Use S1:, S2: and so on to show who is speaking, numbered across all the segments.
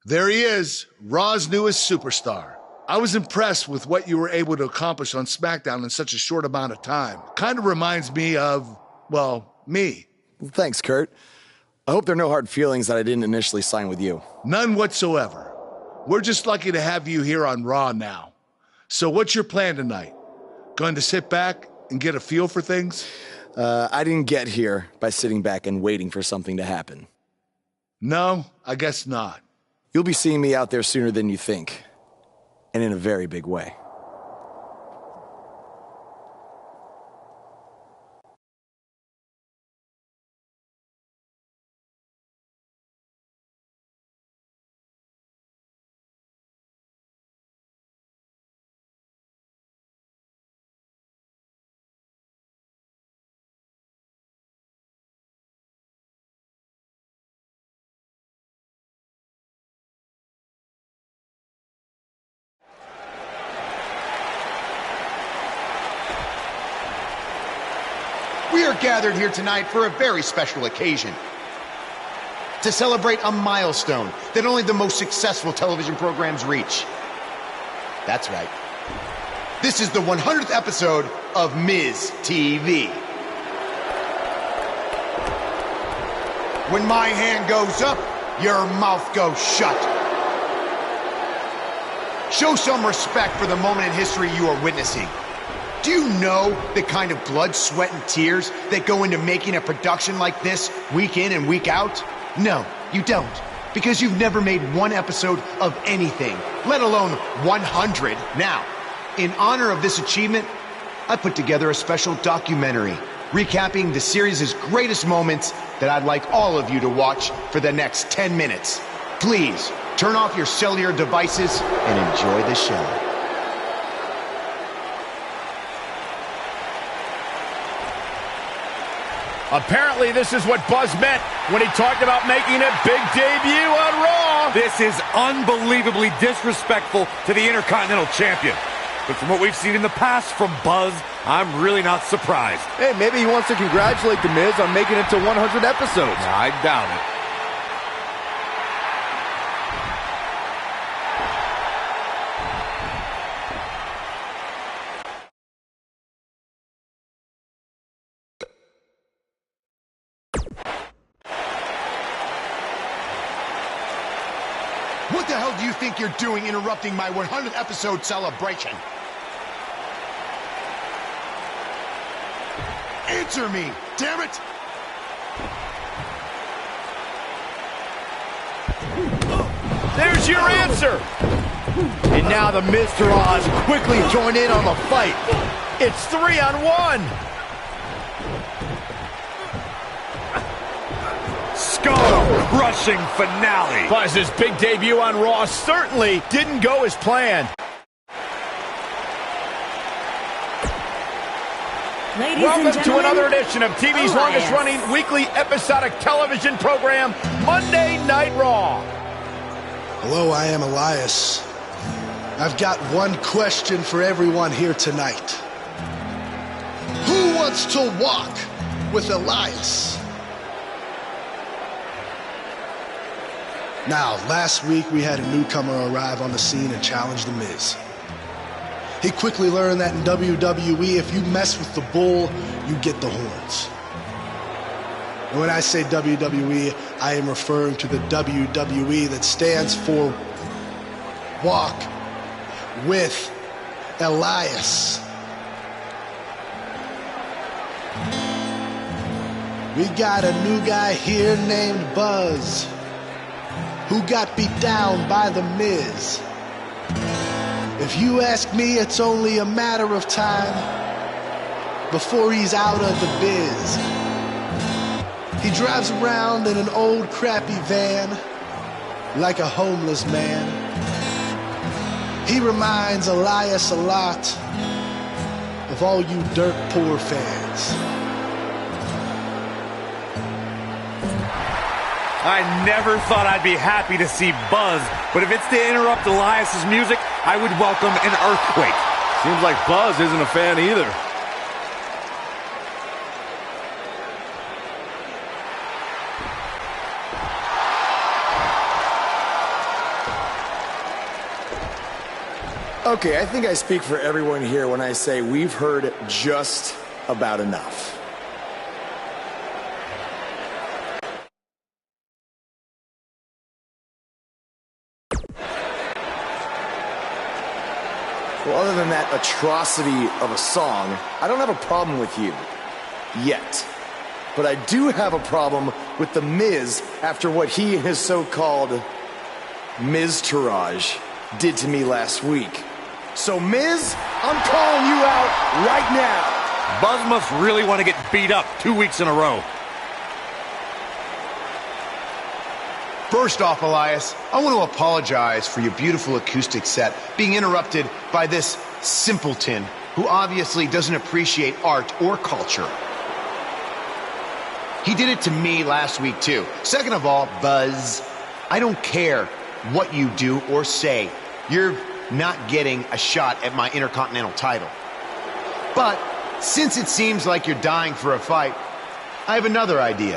S1: There he is, Raw's newest superstar. I was impressed with what you were able to accomplish on SmackDown in such a short amount of time. Kind of reminds me of, well, me.
S2: Well, thanks, Kurt. I hope there are no hard feelings that I didn't initially sign with you.
S1: None whatsoever. We're just lucky to have you here on Raw now. So what's your plan tonight? Going to sit back and get a feel for things?
S2: I didn't get here by sitting back and waiting for something to happen.
S1: No, I guess not.
S2: You'll be seeing me out there sooner than you think. And in a very big way.
S3: We are gathered here tonight for a very special occasion. To celebrate a milestone that only the most successful television programs reach. That's right. This is the 100th episode of Miz TV. When my hand goes up, your mouth goes shut. Show some respect for the moment in history you are witnessing. Do you know the kind of blood, sweat, and tears that go into making a production like this week in and week out? No, you don't. Because you've never made one episode of anything, let alone 100. Now, in honor of this achievement, I put together a special documentary recapping the series' greatest moments that I'd like all of you to watch for the next 10 minutes. Please, turn off your cellular devices and enjoy the show.
S4: Apparently, this is what Buzz meant when he talked about making a big debut on Raw.
S5: This is unbelievably disrespectful to the Intercontinental Champion. But from what we've seen in the past from Buzz, I'm really not surprised.
S6: Hey, maybe he wants to congratulate The Miz on making it to 100 episodes.
S5: I doubt it.
S3: What the hell do you think you're doing interrupting my 100th episode celebration? Answer me, damn it!
S4: There's your answer.
S6: And now the Miztourage quickly join in on the fight.
S4: It's 3-on-1.
S5: Skull-crushing finale.
S4: Buzz's big debut on Raw certainly didn't go as planned. Welcome to another edition of TV's longest-running weekly episodic television program, Monday Night Raw.
S1: Hello, I am Elias. I've got one question for everyone here tonight. Who wants to walk with Elias? Now, last week we had a newcomer arrive on the scene and challenge The Miz. He quickly learned that in WWE, if you mess with the bull, you get the horns. And when I say WWE, I am referring to the WWE that stands for Walk with Elias. We got a new guy here named Buzz, who got beat down by The Miz. If you ask me, it's only a matter of time before he's out of the biz. He drives around in an old crappy van like a homeless man. He reminds Elias a lot of all you dirt poor fans.
S5: I never thought I'd be happy to see Buzz, but if it's to interrupt Elias's music, I would welcome an earthquake.
S6: Seems like Buzz isn't a fan either.
S2: Okay, I think I speak for everyone here when I say we've heard just about enough. Well, other than that atrocity of a song, I don't have a problem with you. Yet. But I do have a problem with The Miz after what he and his so-called Miz-tourage did to me last week. So, Miz, I'm calling you out right now.
S5: Buzz must really want to get beat up 2 weeks in a row.
S3: First off, Elias, I want to apologize for your beautiful acoustic set being interrupted by this simpleton who obviously doesn't appreciate art or culture. He did it to me last week, too. Second of all, Buzz, I don't care what you do or say. You're not getting a shot at my Intercontinental title. But since it seems like you're dying for a fight, I have another idea.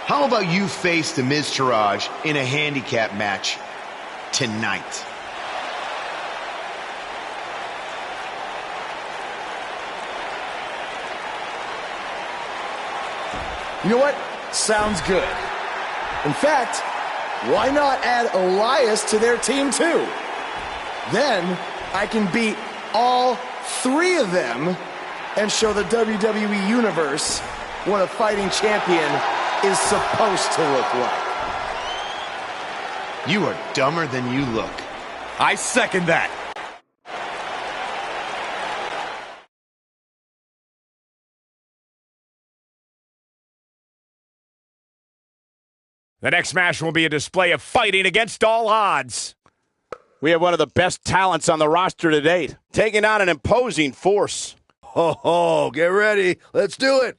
S3: How about you face the Miz-tourage in a handicap match tonight?
S2: You know what? Sounds good. In fact, why not add Elias to their team too? Then I can beat all three of them and show the WWE Universe what a fighting champion is supposed to look like.
S3: You are dumber than you look.
S5: I second that.
S4: The next match will be a display of fighting against all odds. We have one of the best talents on the roster to date, taking on an imposing force.
S6: Ho ho, get ready. Let's do it.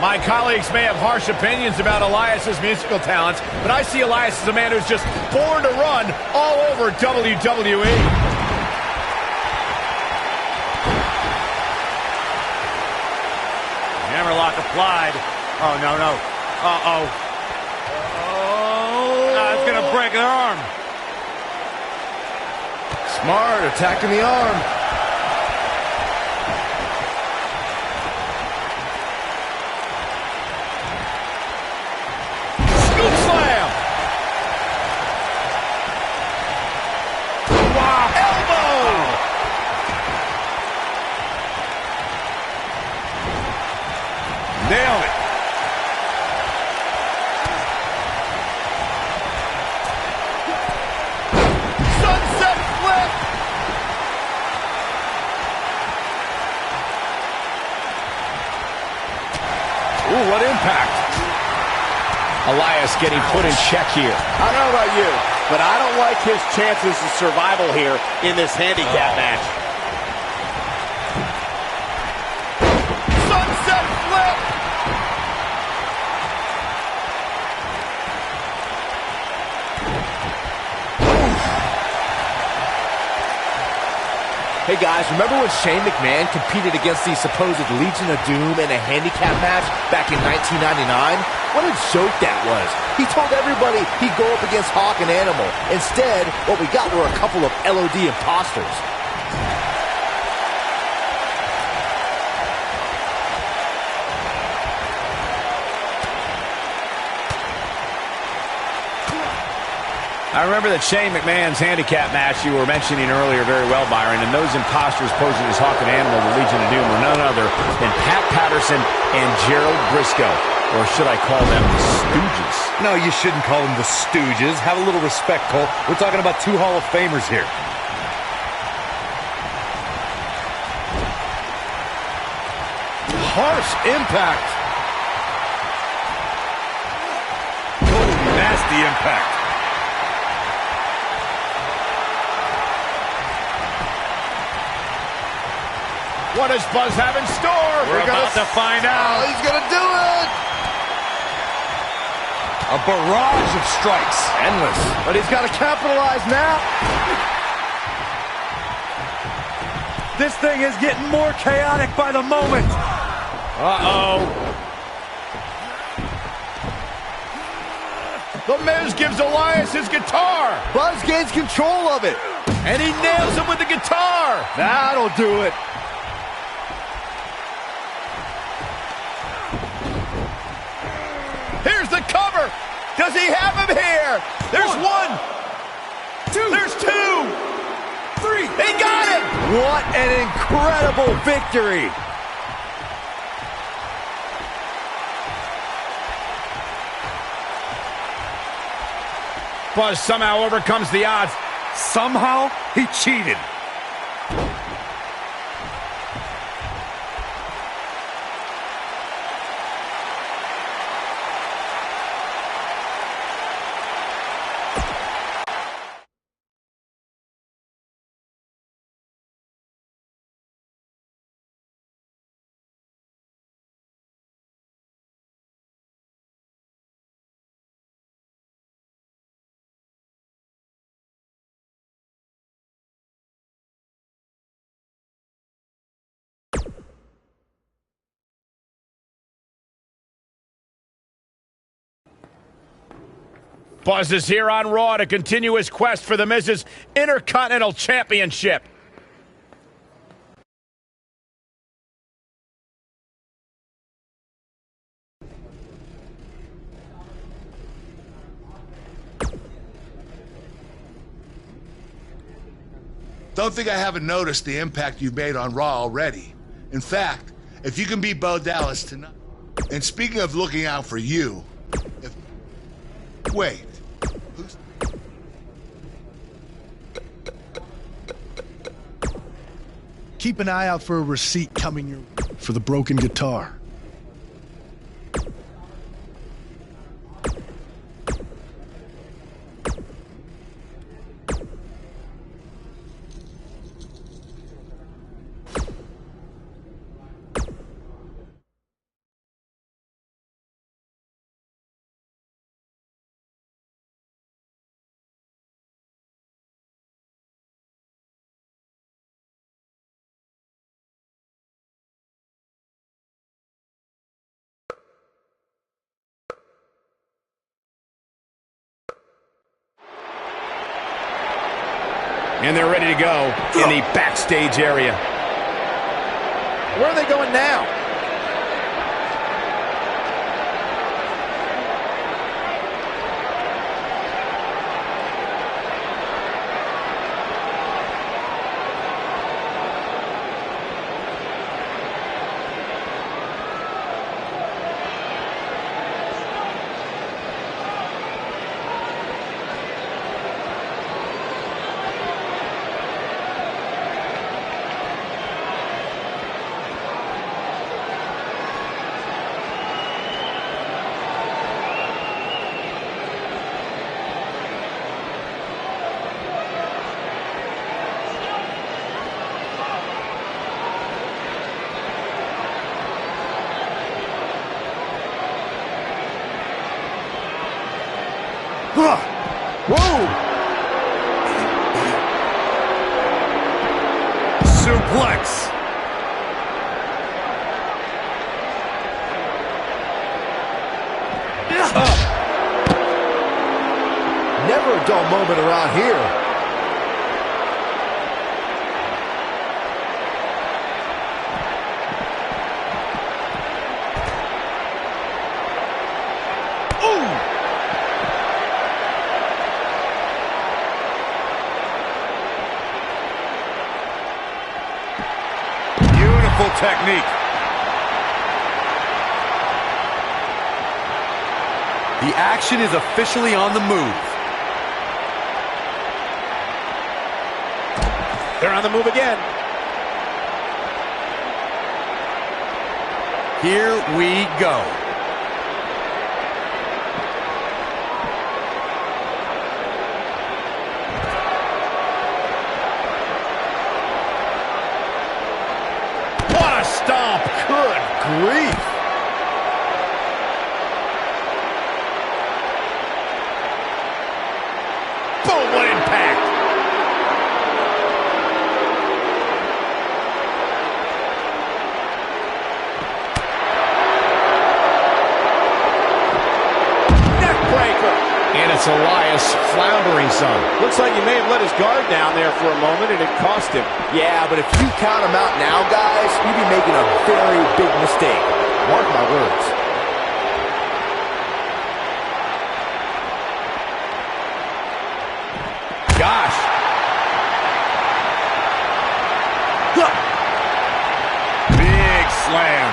S4: My colleagues may have harsh opinions about Elias's musical talents, but I see Elias as a man who's just born to run all over WWE. Hammerlock applied. Oh, no, no. Uh-oh. Oh. It's going to break an arm.
S6: Smart, attacking the arm.
S5: Nailed it.
S4: Sunset flip. Ooh, what impact. Elias getting put in check here.
S6: I don't know about you, but I don't like his chances of survival here in this handicap match.
S4: Sunset flip.
S7: Hey guys, remember when Shane McMahon competed against the supposed Legion of Doom in a handicap match back in 1999? What a joke that was. He told everybody he'd go up against Hawk and Animal. Instead, what we got were a couple of LOD imposters.
S4: I remember that Shane McMahon's handicap match you were mentioning earlier very well, Byron, and those imposters posing as Hawk and Animal, the Legion of Doom, were none other than Pat Patterson and Gerald Briscoe. Or should I call them the Stooges?
S5: No, you shouldn't call them the Stooges. Have a little respect, Cole. We're talking about two Hall of Famers here.
S6: Harsh impact.
S5: Oh, nasty impact.
S4: What does Buzz have in store?
S5: We're about to find out.
S6: Oh, he's going to do it.
S5: A barrage of strikes.
S7: Endless. But he's got to capitalize now.
S5: This thing is getting more chaotic by the moment.
S4: Uh-oh.
S7: The Miz gives Elias his guitar. Buzz gains control of it. And he nails him with the guitar. That'll do it. Here's the cover. Does he have him here? There's one. Two. There's two. Three. He got it. What an incredible victory.
S4: Buzz somehow overcomes the odds.
S5: Somehow, he cheated.
S4: Buzz is here on Raw to continue his quest for the Miz's Intercontinental Championship.
S8: Don't think I haven't noticed the impact you've made on Raw already. In fact, if you can beat Bo Dallas tonight... And speaking of looking out for you... Wait. Who's...
S1: Keep an eye out for a receipt coming your for the broken guitar.
S4: And they're ready to go in the backstage area.
S7: Where are they going now?
S5: Whoa! Suplex.
S7: Never a dull moment around here.
S5: Technique. The action is officially on the move.
S7: They're on the move again.
S5: Here we go.
S7: Stomp. Good grief.
S4: It's Elias floundering some.
S6: Looks like he may have let his guard down there for a moment, and it cost him.
S7: Yeah, but if you count him out now, guys, you'd be making a very big mistake. Mark my words.
S4: Gosh. Big slam.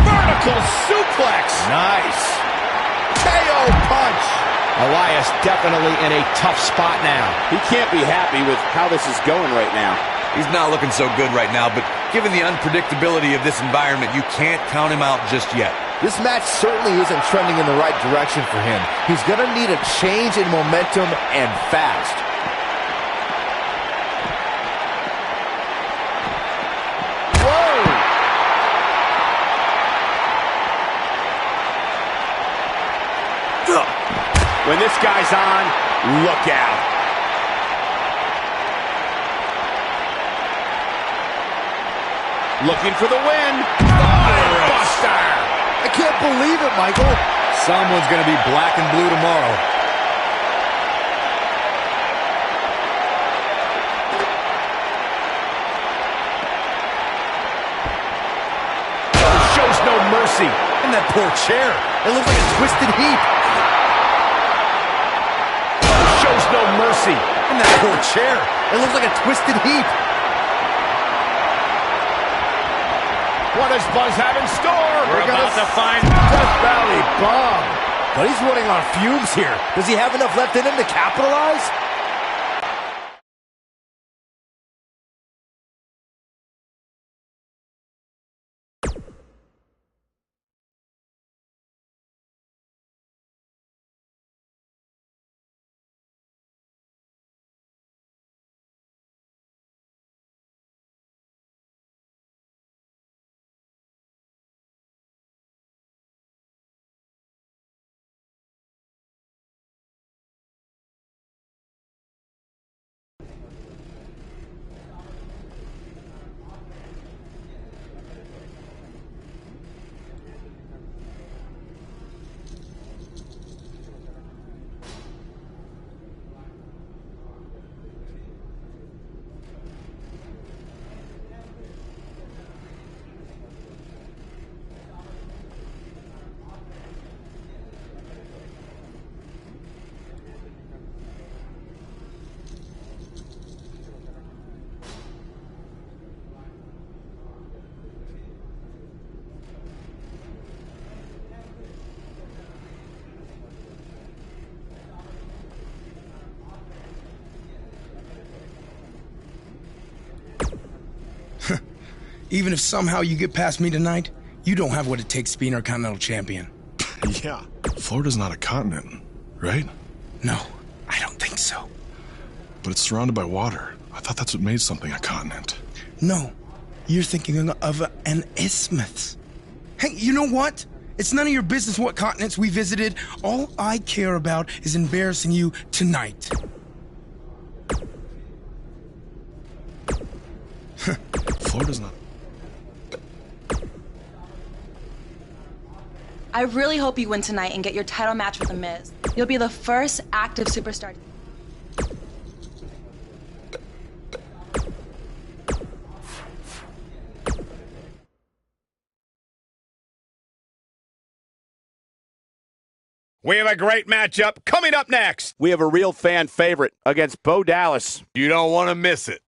S6: Vertical suplex.
S4: Nice.
S6: KO punch.
S4: Elias definitely in a tough spot now.
S6: He can't be happy with how this is going right now.
S5: He's not looking so good right now, but given the unpredictability of this environment, you can't count him out just yet.
S7: This match certainly isn't trending in the right direction for him. He's going to need a change in momentum and fast.
S4: When this guy's on, look out.
S6: Looking for the win.
S4: Buster!
S7: I can't believe it, Michael.
S5: Someone's going to be black and blue tomorrow.
S4: Shows no mercy.
S7: And that poor chair. It looks like a twisted heap.
S4: Shows no mercy.
S7: And that poor chair. It looks like a twisted heap.
S4: What does Buzz have in store?
S7: We're
S4: about to find
S7: Death Valley Bomb. But he's running on fumes here. Does he have enough left in him to capitalize?
S9: Even if somehow you get past me tonight, you don't have what it takes to be Intercontinental Champion.
S10: Yeah, Florida's not a continent, right?
S9: No, I don't think so.
S10: But it's surrounded by water. I thought that's what made something a continent.
S9: No, you're thinking of an isthmus. Hey, you know what? It's none of your business what continents we visited. All I care about is embarrassing you tonight.
S10: Florida's not...
S11: I really hope you win tonight and get your title match with The Miz. You'll be the first active superstar.
S4: We have a great matchup coming up next.
S6: We have a real fan favorite against Bo Dallas.
S5: You don't want to miss it.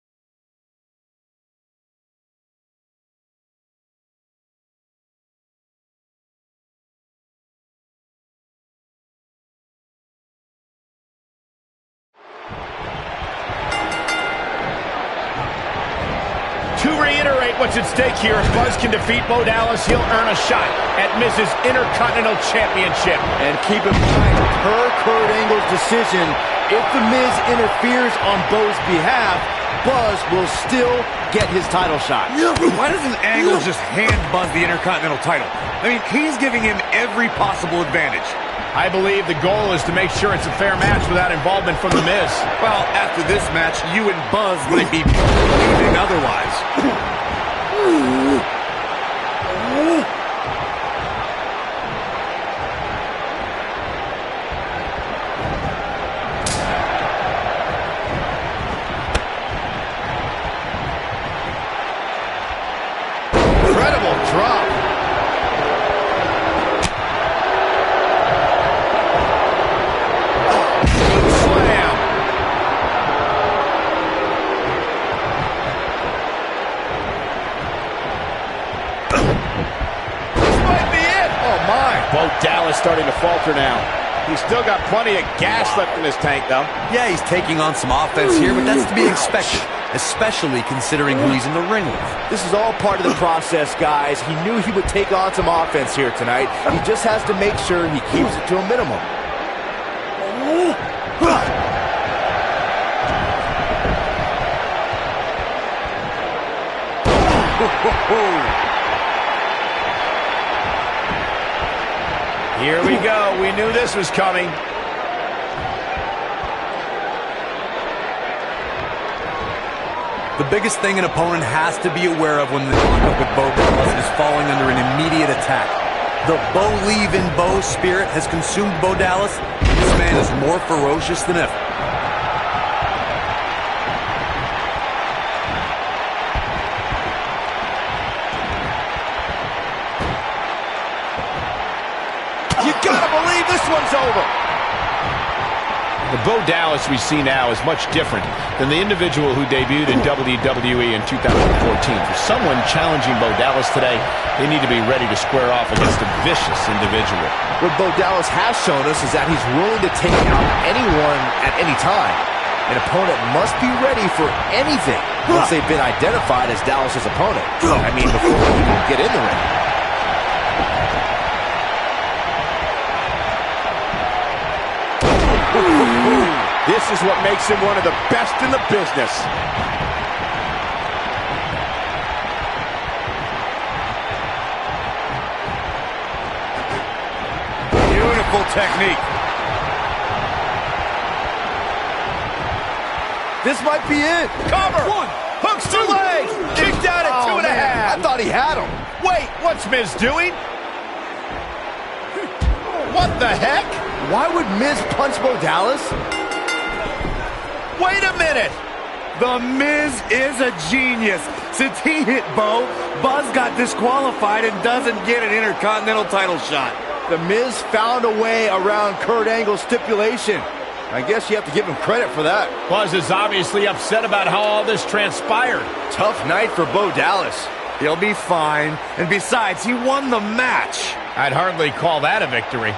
S4: To reiterate what's at stake here, if Buzz can defeat Bo Dallas, he'll earn a shot at Miz's Intercontinental Championship.
S7: And keep in mind, per Kurt Angle's decision, if The Miz interferes on Bo's behalf, Buzz will still get his title shot.
S5: Why doesn't Angle just hand Buzz the Intercontinental title? I mean, he's giving him every possible advantage.
S4: I believe the goal is to make sure it's a fair match without involvement from The Miz.
S5: Well, after this match, you and Buzz might be believing otherwise.
S6: He's still got plenty of gas left in his tank, though.
S5: Yeah, he's taking on some offense here, but that's to be expected, especially considering who he's in the ring with.
S7: This is all part of the process, guys. He knew he would take on some offense here tonight. He just has to make sure he keeps it to a minimum.
S4: Here we go. We knew this was coming.
S5: The biggest thing an opponent has to be aware of when the lockup with Bo Dallas is falling under an immediate attack. The Bo spirit has consumed Bo Dallas. This man is more ferocious than ever.
S6: You gotta believe this one's over.
S4: The Bo Dallas we see now is much different than the individual who debuted in WWE in 2014. For someone challenging Bo Dallas today, they need to be ready to square off against a vicious individual.
S7: What Bo Dallas has shown us is that he's willing to take out anyone at any time. An opponent must be ready for anything once they've been identified as Dallas's opponent. I mean, before they even get in the ring.
S6: This is what makes him one of the best in the business.
S5: Beautiful technique.
S7: This might be it.
S6: Cover! One. Hooks to leg. Kicked out at 2.5.
S7: I thought he had him.
S6: Wait, what's Miz doing? What the heck?
S7: Why would Miz punch Bo Dallas?
S6: Wait a minute.
S5: The Miz is a genius. Since he hit Bo, Buzz got disqualified and doesn't get an Intercontinental title shot.
S7: The Miz found a way around Kurt Angle's stipulation. I guess you have to give him credit for that.
S4: Buzz is obviously upset about how all this transpired.
S7: Tough night for Bo Dallas.
S5: He'll be fine. And besides, he won the match.
S4: I'd hardly call that a victory.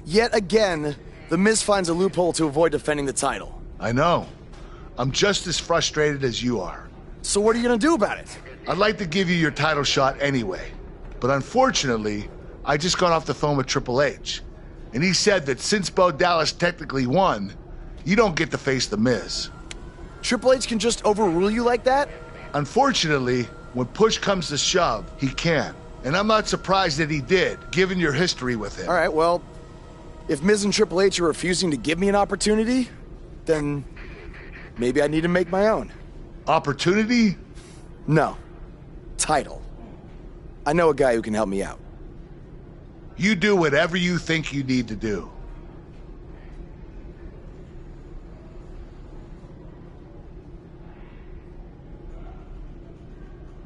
S2: Yet again, The Miz finds a loophole to avoid defending the title.
S8: I know. I'm just as frustrated as you are.
S2: So what are you gonna do about it?
S8: I'd like to give you your title shot anyway. But unfortunately, I just got off the phone with Triple H. And he said that since Bo Dallas technically won, you don't get to face The Miz.
S2: Triple H can just overrule you like that?
S8: Unfortunately, when push comes to shove, he can. And I'm not surprised that he did, given your history with him.
S2: All right, well, if Miz and Triple H are refusing to give me an opportunity, then maybe I need to make my own.
S8: Opportunity?
S2: No. Title. I know a guy who can help me out.
S8: You do whatever you think you need to do.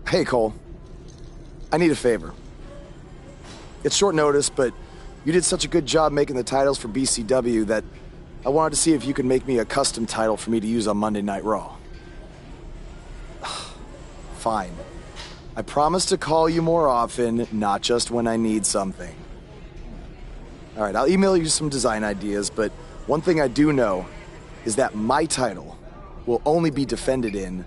S2: Hey, Cole. I need a favor. It's short notice, but you did such a good job making the titles for BCW that I wanted to see if you could make me a custom title for me to use on Monday Night Raw. Fine. I promise to call you more often, not just when I need something. All right, I'll email you some design ideas, but one thing I do know is that my title will only be defended in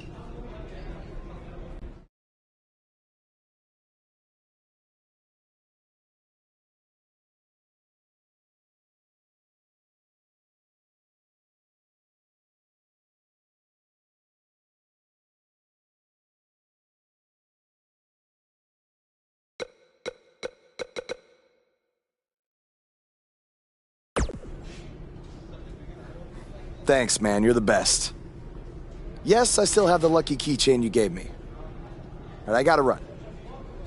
S2: Thanks, man. You're the best. Yes, I still have the lucky keychain you gave me. All right, I gotta run.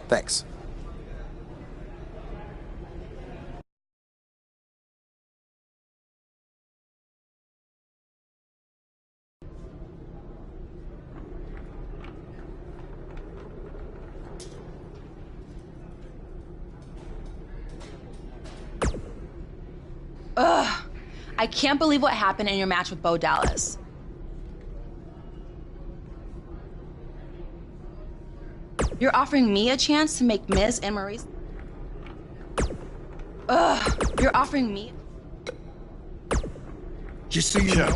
S2: Thanks.
S11: Ugh. I can't believe what happened in your match with Bo Dallas. You're offering me a chance to make Miz and Maurice. Ugh. You're offering me.
S9: Just so you know,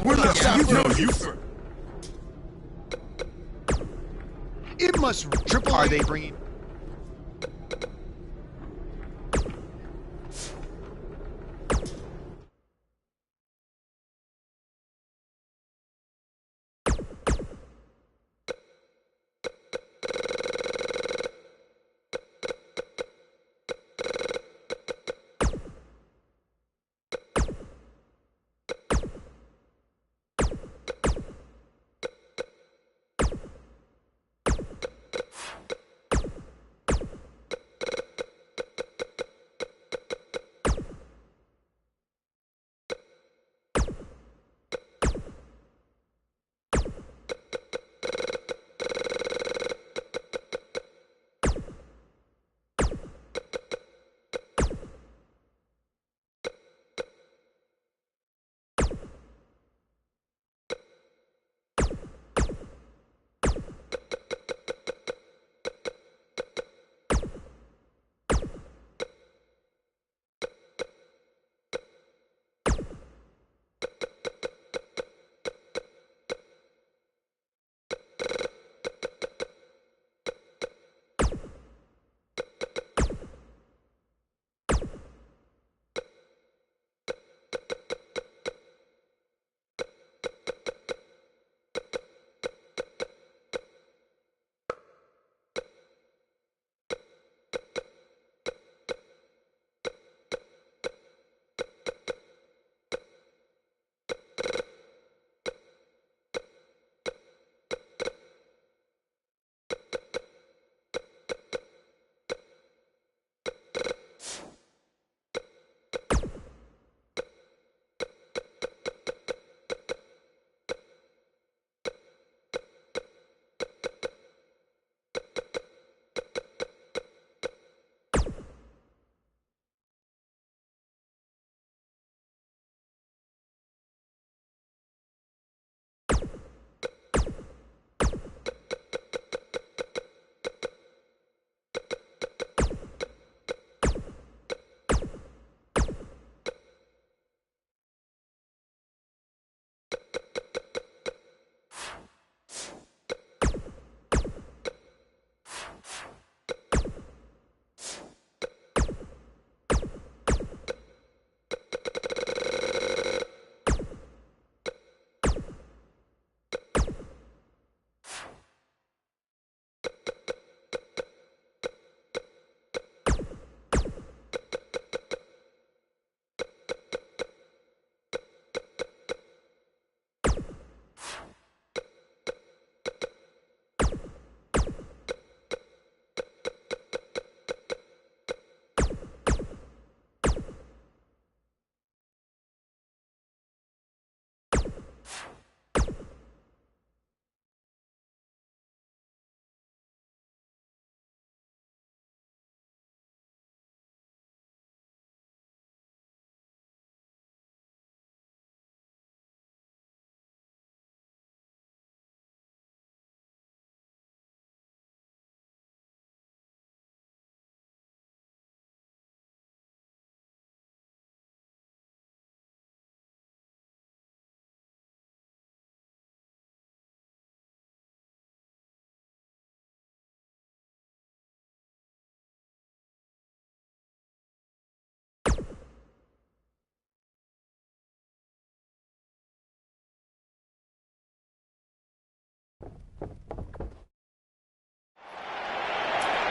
S3: It must Triple Are they bringing?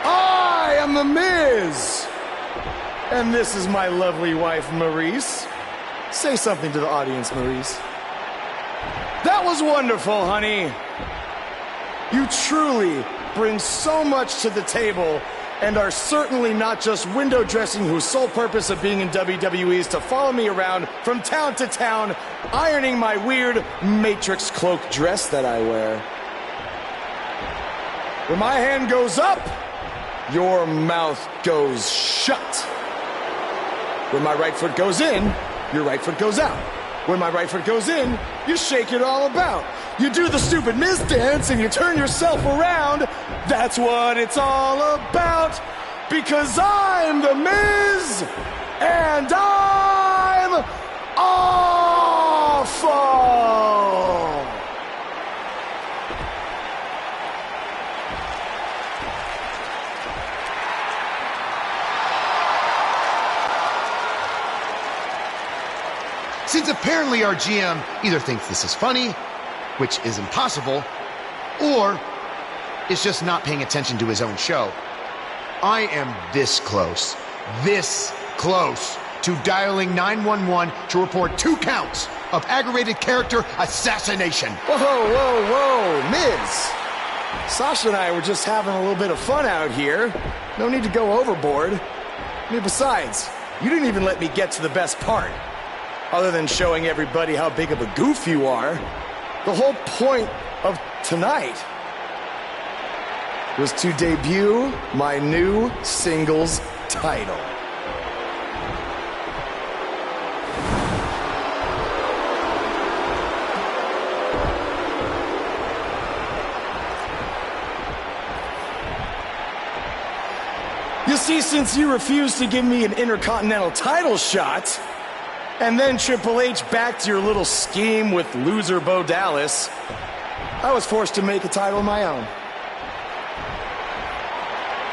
S2: I am The Miz. And this is my lovely wife, Maurice. Say something to the audience, Maurice. That was wonderful, honey. You truly bring so much to the table and are certainly not just window dressing whose sole purpose of being in WWE is to follow me around from town to town, ironing my weird Matrix cloak dress that I wear. When my hand goes up, your mouth goes shut. When my right foot goes in, your right foot goes out. When my right foot goes in, you shake it all about. You do the stupid Miz dance and you turn yourself around. That's what it's all about. Because I'm the Miz, and I'm awful.
S3: Since apparently our GM either thinks this is funny, which is impossible, or is just not paying attention to his own show, I am this close to dialing 911 to report 2 counts of aggravated character assassination.
S2: Whoa, Miz. Sasha and I were just having a little bit of fun out here. No need to go overboard. I mean, besides, you didn't even let me get to the best part. Other than showing everybody how big of a goof you are, the whole point of tonight was to debut my new singles title. You see, since you refused to give me an Intercontinental title shot, and then Triple H backed your little scheme with loser Bo Dallas, I was forced to make a title of my own.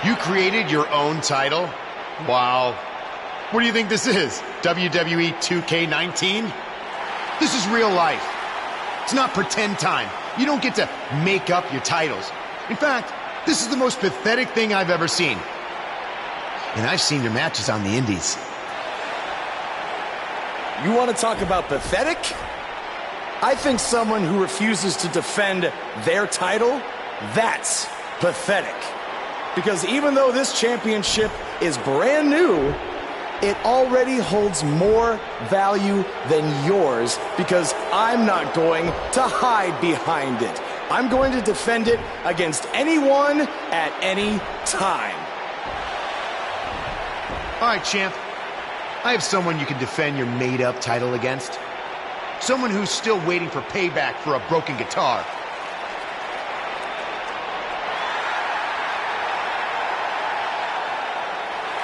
S3: You created your own title? Wow. What do you think this is? WWE 2K19? This is real life. It's not pretend time. You don't get to make up your titles. In fact, this is the most pathetic thing I've ever seen. And I've seen your matches on the indies.
S2: You want to talk about pathetic? I think someone who refuses to defend their title, that's pathetic. Because even though this championship is brand new, it already holds more value than yours because I'm not going to hide behind it. I'm going to defend it against anyone at any time.
S3: All right, champ. I have someone you can defend your made-up title against. Someone who's still waiting for payback for a broken guitar.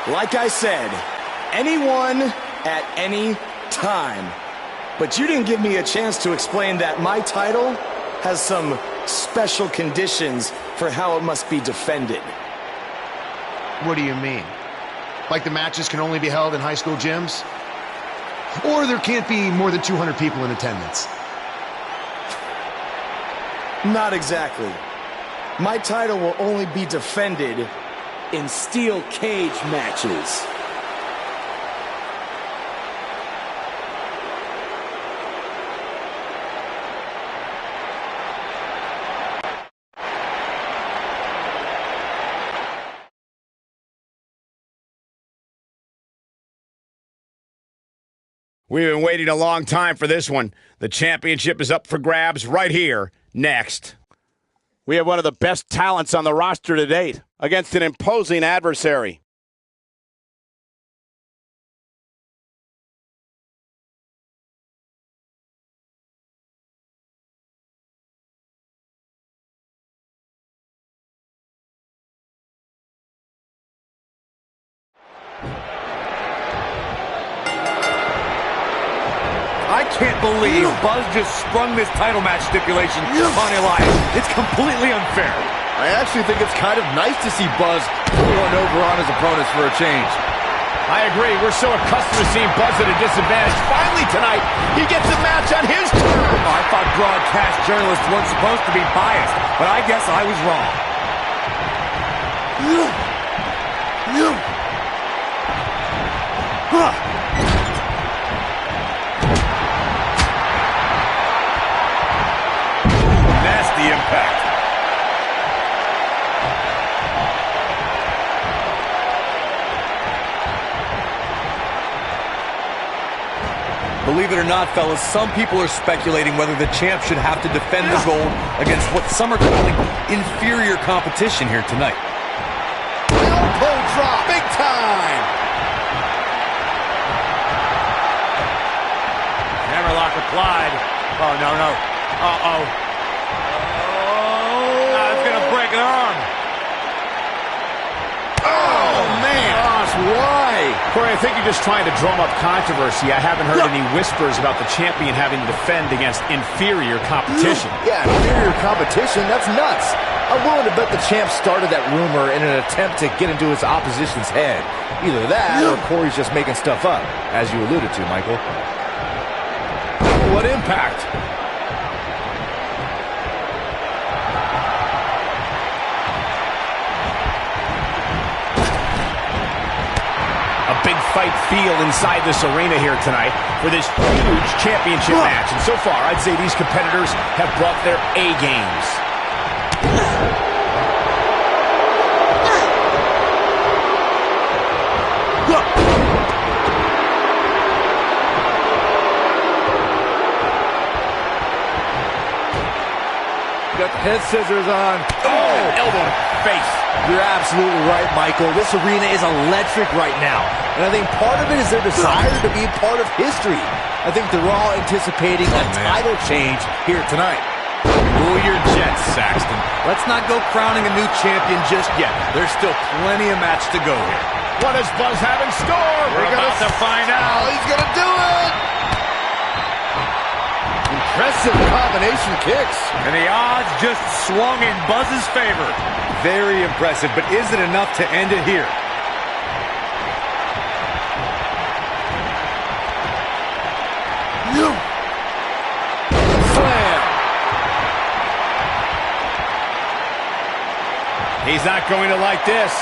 S2: Like I said, anyone at any time. But you didn't give me a chance to explain that my title has some special conditions for how it must be defended.
S3: What do you mean? Like the matches can only be held in high school gyms? Or there can't be more than 200 people in attendance?
S2: Not exactly. My title will only be defended in steel cage matches.
S4: We've been waiting a long time for this one. The championship is up for grabs right here, next.
S6: We have one of the best talents on the roster to date against an imposing adversary.
S5: I can't believe Buzz just sprung this title match stipulation on Elias. It's completely unfair.
S7: I actually think it's kind of nice to see Buzz pull one over on his opponents for a change.
S4: I agree. We're so accustomed to seeing Buzz at a disadvantage. Finally tonight, he gets a match on his terms.
S5: I thought broadcast journalists weren't supposed to be biased, but I guess I was wrong.
S4: Nasty impact.
S5: Believe it or not, fellas, some people are speculating whether the champ should have to defend the gold against what some are calling inferior competition here tonight.
S6: Elbow drop, big time.
S4: applied. Oh, no, no. Uh-oh. Oh, it's going to break an arm. Oh, man.
S6: Gosh, why?
S4: Corey, I think you're just trying to drum up controversy. I haven't heard any whispers about the champion having to defend against inferior competition.
S7: Yeah, inferior competition? That's nuts. I'm willing to bet the champ started that rumor in an attempt to get into his opposition's head. Either that or Corey's just making stuff up, as you alluded to, Michael.
S4: Oh, what impact. A big fight feel inside this arena here tonight for this huge championship match. And so far, I'd say these competitors have brought their A games.
S5: Got the head scissors on.
S4: Oh, elbow to face.
S7: You're absolutely right, Michael. This arena is electric right now. And I think part of it is their desire to be part of history. I think they're all anticipating a title change here tonight.
S5: Cool your jets, Saxton. Let's not go crowning a new champion just yet. There's still plenty of match to go here.
S4: What does Buzz have in store? We're about to find out.
S6: Oh, he's gonna do it! Impressive combination kicks.
S5: And the odds just swung in Buzz's favor. Very impressive, but is it enough to end it here?
S6: Slam!
S4: He's not going to like this.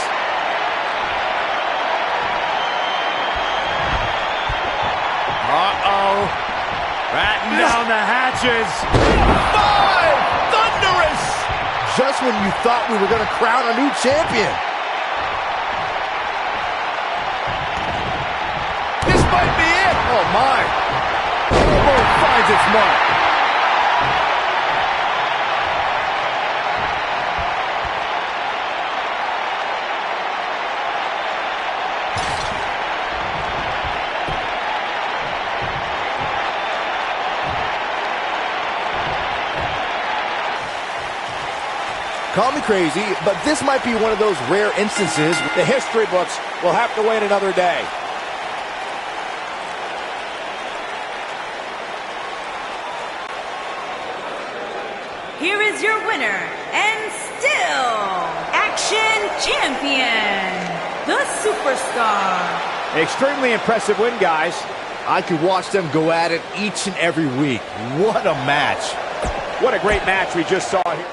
S4: Uh-oh. Batten down the hatches. 5! Thunderous!
S7: Just when you thought we were going to crown a new champion.
S6: This might be it! Oh, my. Elbow finds its mark.
S7: Call me crazy, but this might be one of those rare instances.
S6: The history books will have to wait another day.
S12: Here is your winner, and still Action Champion, the Superstar.
S4: Extremely impressive win, guys.
S7: I could watch them go at it each and every week. What a match.
S4: What a great match we just saw here.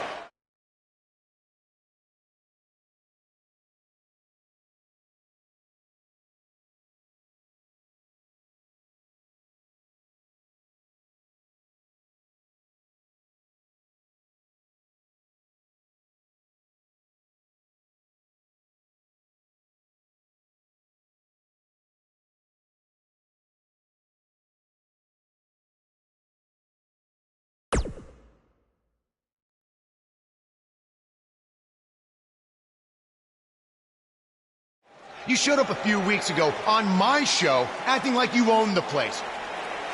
S3: You showed up a few weeks ago on my show acting like you owned the place.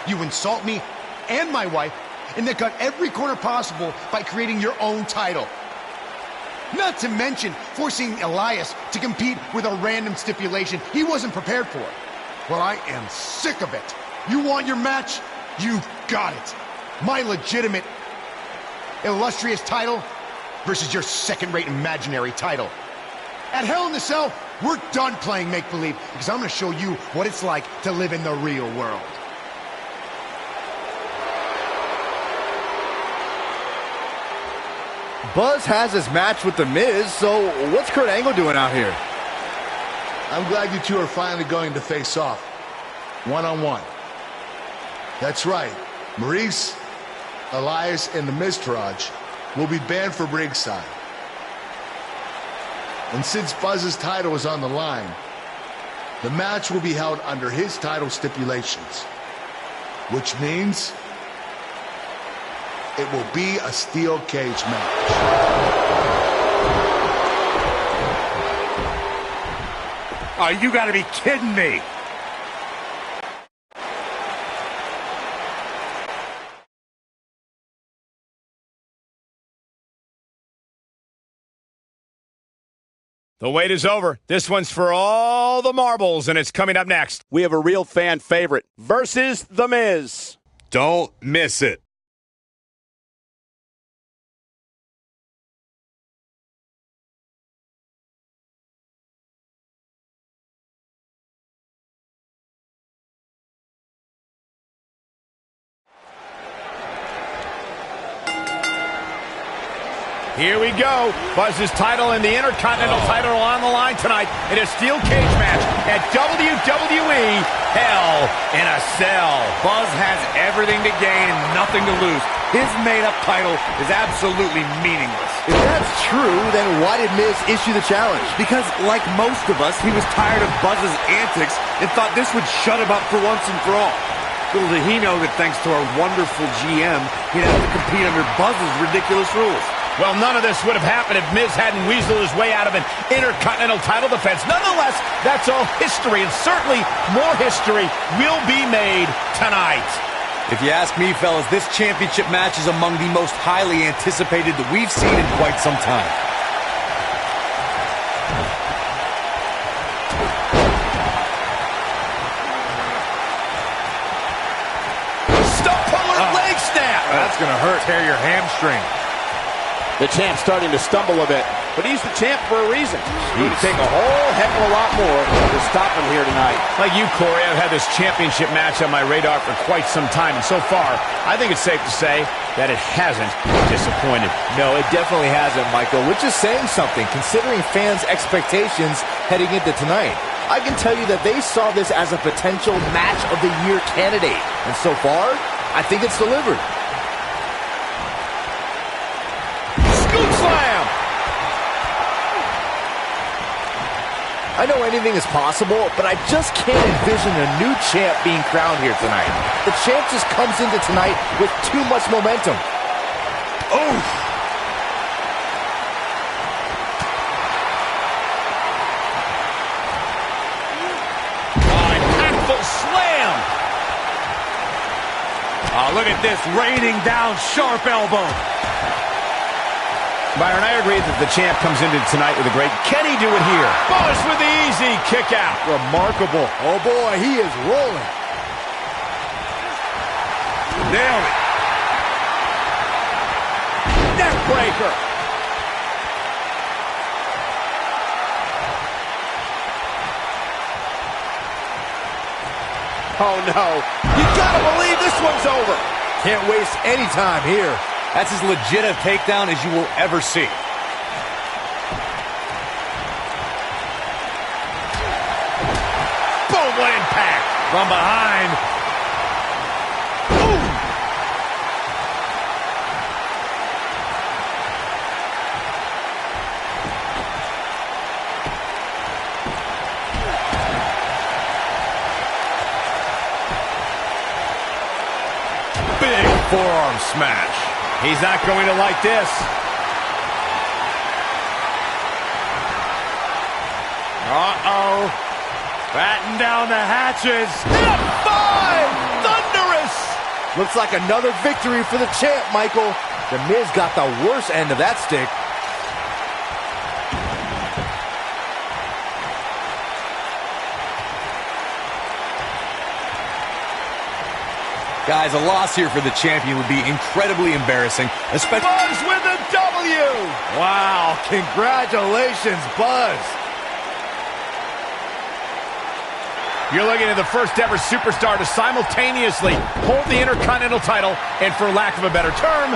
S3: You insult me and my wife and then cut every corner possible by creating your own title. Not to mention forcing Elias to compete with a random stipulation he wasn't prepared for. Well, I am sick of it. You want your match? You've got it. My legitimate, illustrious title versus your second-rate imaginary title. At Hell in the Cell, we're done playing make-believe because I'm going to show you what it's like to live in the real world.
S7: Buzz has his match with The Miz, so what's Kurt Angle doing out here?
S8: I'm glad you two are finally going to face off. One-on-one. That's right. Maurice, Elias, and the Miztourage will be banned from ringside. And since Buzz's title is on the line, the match will be held under his title stipulations, which means it will be a steel cage match.
S4: Oh, you gotta be kidding me. The wait is over. This one's for all the marbles, and it's coming up next.
S6: We have a real fan favorite versus The Miz.
S5: Don't miss it.
S4: Here we go. Buzz's title and the Intercontinental title are on the line tonight in a steel cage match at WWE Hell in a Cell.
S5: Buzz has everything to gain and nothing to lose. His made-up title is absolutely meaningless.
S7: If that's true, then why did Miz issue the challenge?
S5: Because, like most of us, he was tired of Buzz's antics and thought this would shut him up for once and for all. Little did he know that thanks to our wonderful GM, he'd have to compete under Buzz's ridiculous rules.
S4: Well, none of this would have happened if Miz hadn't weaseled his way out of an Intercontinental title defense. Nonetheless, that's all history, and certainly more history will be made tonight.
S5: If you ask me, fellas, this championship match is among the most highly anticipated that we've seen in quite some time.
S4: Stump puller leg snap.
S5: That's going to hurt. Tear your hamstring.
S6: The champ's starting to stumble a bit, but he's the champ for a reason. It's going to take a whole heck of a lot more to stop him here tonight.
S4: Like you, Corey, I've had this championship match on my radar for quite some time, and so far, I think it's safe to say that it hasn't disappointed.
S7: No, it definitely hasn't, Michael, which is saying something, considering fans' expectations heading into tonight. I can tell you that they saw this as a potential match of the year candidate, and so far, I think it's delivered.
S4: Slam!
S7: I know anything is possible, but I just can't envision a new champ being crowned here tonight. The champ just comes into tonight with too much momentum.
S4: Oh! Impactful slam!
S5: Oh, look at this, raining down sharp elbow.
S4: Byron, I agree that the champ comes into tonight with a great... Can he do it here? Buzz with the easy kick out.
S7: Remarkable. Oh, boy, he is rolling.
S5: Nailed it.
S4: Neck breaker.
S6: Oh, no. You gotta believe this one's over.
S7: Can't waste any time here.
S5: That's as legit a takedown as you will ever see.
S4: Boom, what impact.
S5: From behind.
S4: Boom.
S5: Big forearm smash.
S4: He's not going to like this.
S5: Uh-oh. Batten down the hatches.
S4: F5! Thunderous!
S7: Looks like another victory for the champ, Michael. The Miz got the worst end of that stick.
S5: Guys, a loss here for the champion would be incredibly embarrassing, especially...
S4: Buzz with a W!
S7: Wow, congratulations, Buzz.
S4: You're looking at the first ever superstar to simultaneously hold the Intercontinental title and, for lack of a better term,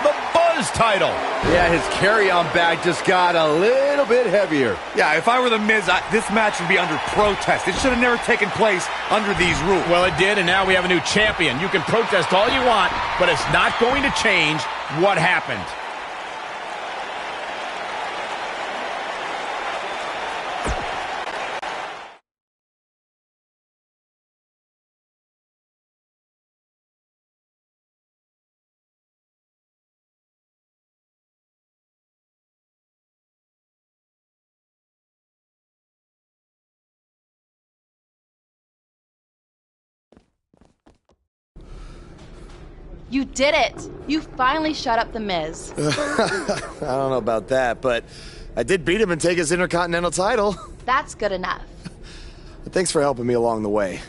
S4: the Buzz title.
S7: Yeah, his carry-on bag just got a little bit heavier.
S5: Yeah, if I were the Miz, this match would be under protest. It should have never taken place under these rules.
S4: Well, it did, and now we have a new champion. You can protest all you want, but it's not going to change what happened.
S11: You did it! You finally shut up The Miz.
S6: I don't know about that, but
S2: I did beat him and take his Intercontinental title.
S11: That's good enough.
S2: But thanks for helping me along the way.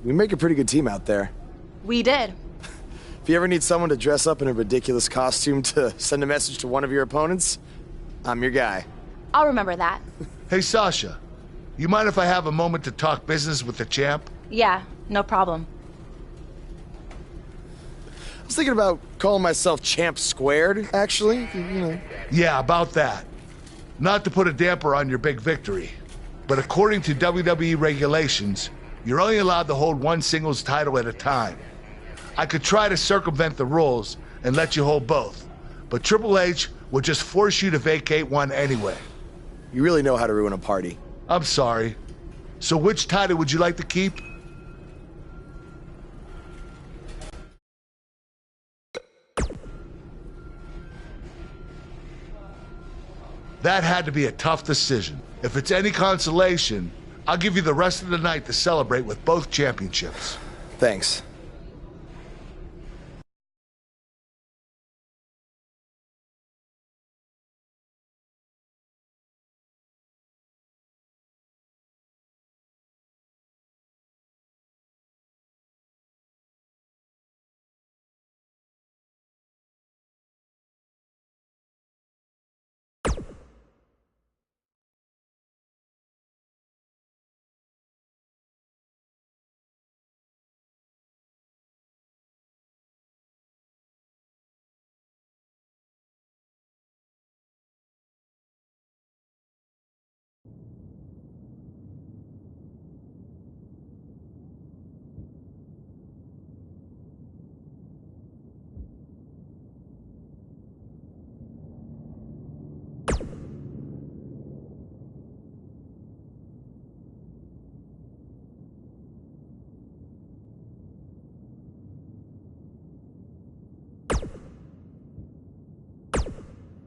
S2: We make a pretty good team out there.
S11: We did.
S2: If you ever need someone to dress up in a ridiculous costume to send a message to one of your opponents, I'm your guy.
S11: I'll remember that.
S8: Hey, Sasha, you mind if I have a moment to talk business with the champ?
S11: Yeah, no problem.
S2: I was thinking about calling myself Champ Squared, actually. You know.
S8: Yeah, about that. Not to put a damper on your big victory, but according to WWE regulations, you're only allowed to hold one singles title at a time. I could try to circumvent the rules and let you hold both, but Triple H would just force you to vacate one anyway.
S2: You really know how to ruin a party.
S8: I'm sorry. So which title would you like to keep? That had to be a tough decision. If it's any consolation, I'll give you the rest of the night to celebrate with both championships.
S2: Thanks.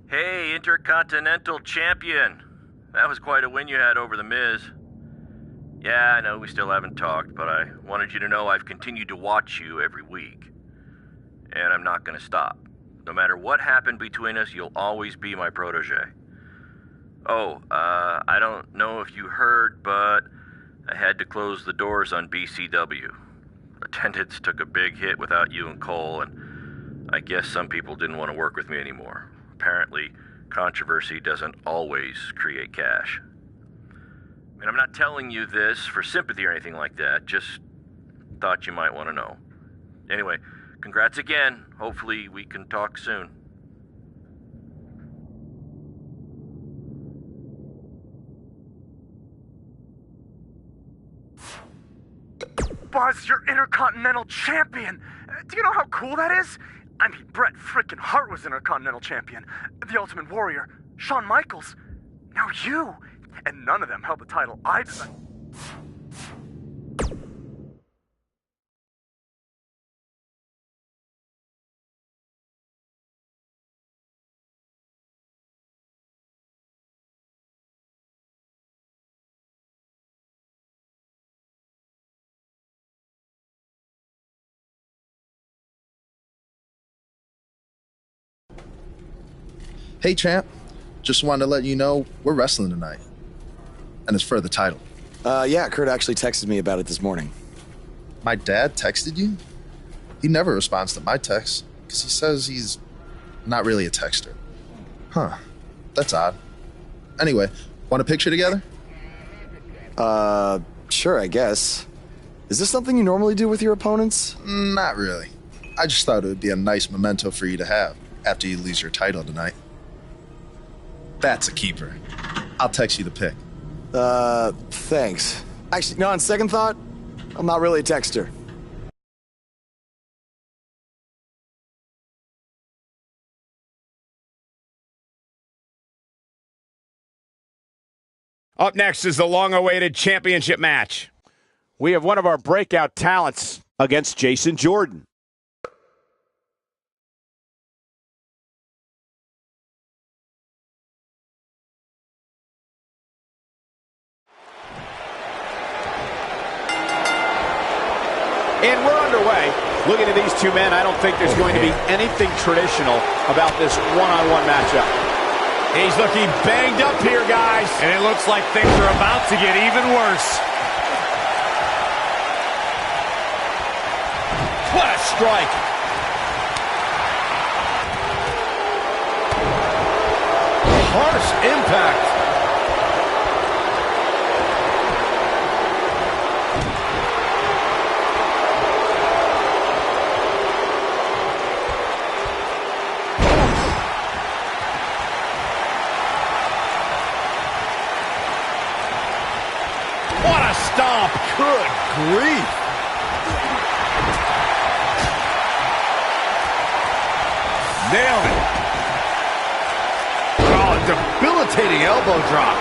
S13: Hey, Intercontinental Champion. That was quite a win you had over The Miz. Yeah, I know we still haven't talked, but I wanted you to know I've continued to watch you every week. And I'm not gonna stop. No matter what happened between us, you'll always be my protege. Oh, I don't know if you heard, but I had to close the doors on BCW. Attendance took a big hit without you and Cole, and I guess some people didn't want to work with me anymore. Apparently, controversy doesn't always create cash. I mean, I'm not telling you this for sympathy or anything like that, just thought you might want to know. Anyway, congrats again. Hopefully we can talk soon.
S14: Buzz, you're Intercontinental Champion! Do you know how cool that is? I mean, Bret frickin' Hart was Intercontinental Champion. The Ultimate Warrior, Shawn Michaels. Now you! And none of them held the title I designed.
S15: Hey, champ. Just wanted to let you know we're wrestling tonight. And it's for the title.
S2: Yeah, Kurt actually texted me about it this morning.
S15: My dad texted you? He never responds to my texts, because he says he's not really a texter. Huh. That's odd. Anyway, want a picture together?
S2: Sure, I guess. Is this something you normally do with your opponents?
S15: Not really. I just thought it would be a nice memento for you to have after you lose your title tonight. That's a keeper. I'll text you the pic.
S2: Thanks. Actually, no, on second thought, I'm not really a texter.
S4: Up next is the long-awaited championship match. We have one of our breakout talents against Jason Jordan. And we're underway. Looking at these two men, I don't think there's going to be anything traditional about this one-on-one matchup. He's looking banged up here, guys.
S5: And it looks like things are about to get even worse.
S4: What a strike.
S6: Harsh impact.
S4: What a stomp.
S6: Good grief.
S4: Nailed it.
S6: Oh, debilitating elbow drop.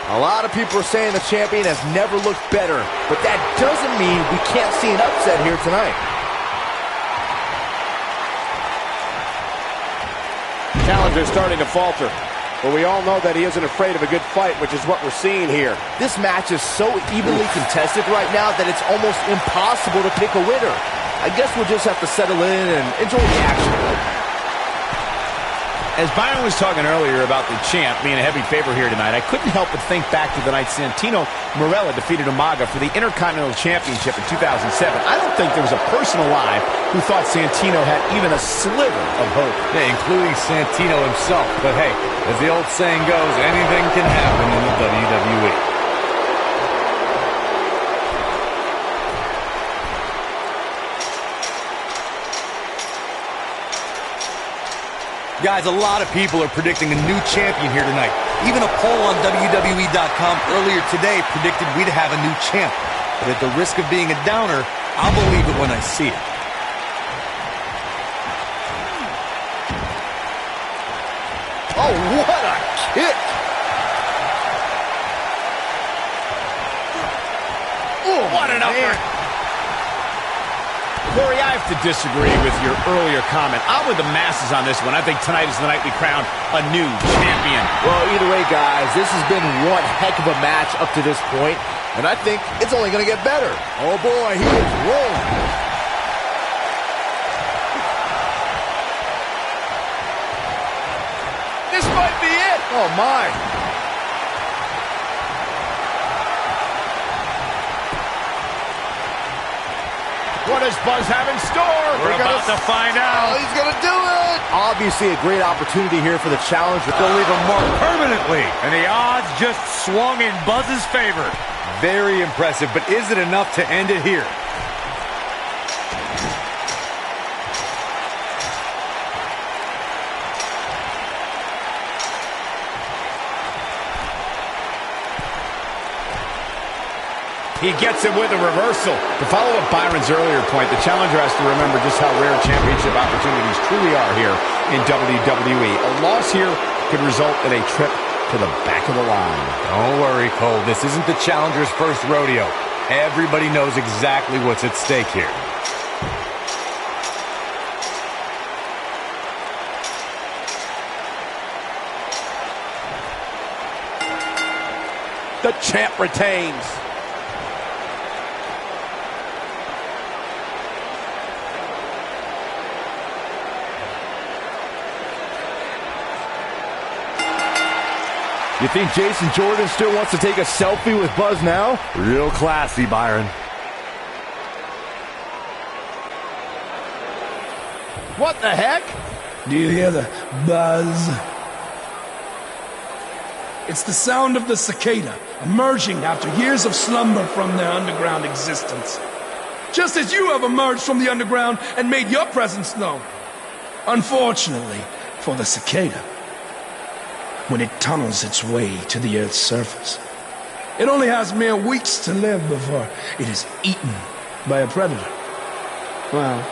S7: A lot of people are saying the champion has never looked better, but that doesn't mean we can't see an upset here tonight.
S6: Challenger's starting to falter, but we all know that he isn't afraid of a good fight, which is what we're seeing here.
S7: This match is so evenly contested right now that it's almost impossible to pick a winner. I guess we'll just have to settle in and enjoy the action.
S4: As Byron was talking earlier about the champ being a heavy favorite here tonight, I couldn't help but think back to the night Santino Marella defeated Umaga for the Intercontinental Championship in 2007. I don't think there was a person alive who thought Santino had even a sliver of hope.
S5: Yeah, including Santino himself. But hey, as the old saying goes, anything can happen in the WWE. Guys, a lot of people are predicting a new champion here tonight. Even a poll on WWE.com earlier today predicted we'd have a new champ. But at the risk of being a downer, I'll believe it when I see it.
S6: Oh, what a kick!
S4: Oh, what an upper! Corey, I have to disagree with your earlier comment. I'm with the masses on this one. I think tonight is the night we crown a new champion.
S7: Well, either way, guys, this has been one heck of a match up to this point, and I think it's only going to get better.
S6: Oh, boy, he is rolling.
S4: This might be it.
S6: Oh, my.
S4: What does Buzz have in store? We're about to find out.
S6: Oh, he's going to do it.
S7: Obviously a great opportunity here for the challenger.
S5: They'll leave a mark permanently. And the odds just swung in Buzz's favor. Very impressive, but is it enough to end it here?
S4: He gets it with a reversal. To follow up Byron's earlier point, the challenger has to remember just how rare championship opportunities truly are here in WWE. A loss here could result in a trip to the back of the line.
S5: Don't worry, Cole. This isn't the challenger's first rodeo. Everybody knows exactly what's at stake here.
S6: The champ retains.
S7: You think Jason Jordan still wants to take a selfie with Buzz now?
S5: Real classy, Byron.
S6: What the heck?
S9: Do you hear the buzz? It's the sound of the cicada emerging after years of slumber from their underground existence. Just as you have emerged from the underground and made your presence known. Unfortunately for the cicada, when it tunnels its way to the Earth's surface, it only has mere weeks to live before it is eaten by a predator. Well,